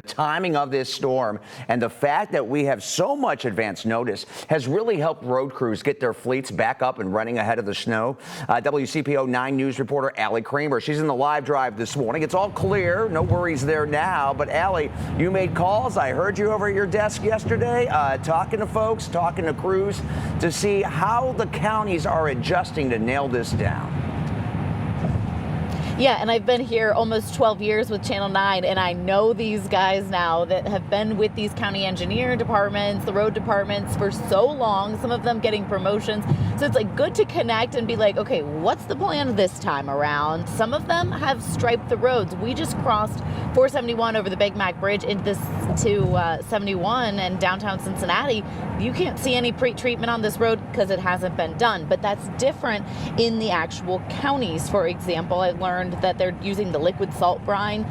timing of this storm and the fact that we have so much advance notice has really helped road crews get their fleets back up and running ahead of the snow. WCPO 9 News reporter Allie Kramer, she's in the live drive this morning. It's all clear, no worries there now. But Allie, you made calls. I heard you over at your desk yesterday talking to folks, talking to crews to see how the counties are adjusting to nail this down. Yeah, and I've been here almost 12 years with Channel 9, and I know these guys now that have been with these county engineer departments, the road departments for so long, some of them getting promotions. So it's like good to connect and be like, okay, what's the plan this time around? Some of them have striped the roads. We just crossed 471 over the Big Mac Bridge into 71 and downtown Cincinnati. You can't see any pre-treatment on this road because it hasn't been done, but that's different in the actual counties. For example, I learned that they're using the liquid salt brine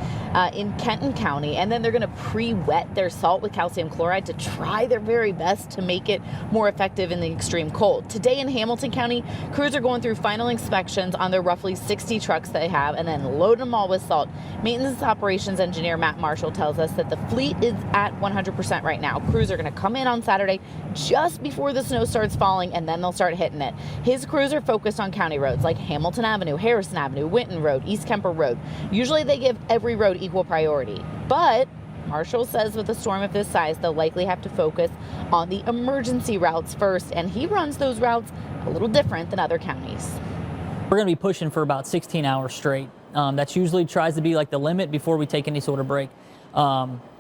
in Kenton County, and then they're going to pre-wet their salt with calcium chloride to try their very best to make it more effective in the extreme cold. Today in Hamilton County, crews are going through final inspections on their roughly 60 trucks they have and then load them all with salt. Maintenance operations engineer Matt Marshall tells us that the fleet is at 100% right now. Crews are going to come in on Saturday just before the snow starts falling, and then they'll start hitting it. His crews are focused on county roads like Hamilton Avenue, Harrison Avenue, Winton Road, East Kemper Road. Usually they give every road equal priority, but Marshall says with a storm of this size, they'll likely have to focus on the emergency routes first, and he runs those routes a little different than other counties. We're going to be pushing for about 16 hours straight. That's usually tries to be like the limit before we take any sort of break.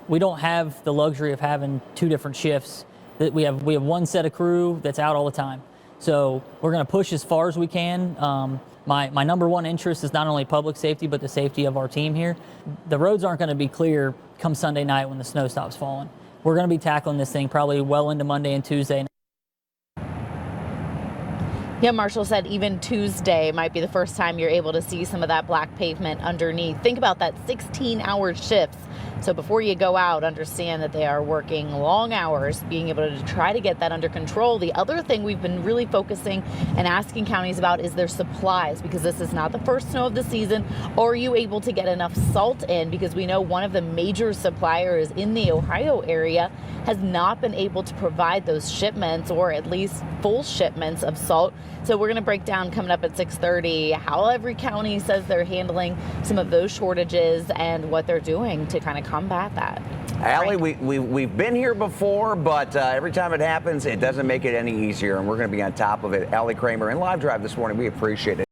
We don't have the luxury of having two different shifts. We have one set of crew that's out all the time. So we're going to push as far as we can. My number one interest is not only public safety, but the safety of our team here. The roads aren't going to be clear come Sunday night when the snow stops falling. We're going to be tackling this thing probably well into Monday and Tuesday. Yeah, Marshall said even Tuesday might be the first time you're able to see some of that black pavement underneath. Think about that, 16-hour shifts. So before you go out, understand that they are working long hours, being able to try to get that under control. The other thing we've been really focusing and asking counties about is their supplies, because this is not the first snow of the season. Are you able to get enough salt in? Because we know one of the major suppliers in the Ohio area has not been able to provide those shipments, or at least full shipments of salt. So we're going to break down coming up at 6:30 how every county says they're handling some of those shortages and what they're doing to kind of combat that. Allie, we've been here before, but every time it happens, it doesn't make it any easier, and we're going to be on top of it. Allie Kramer in Live Drive this morning. We appreciate it.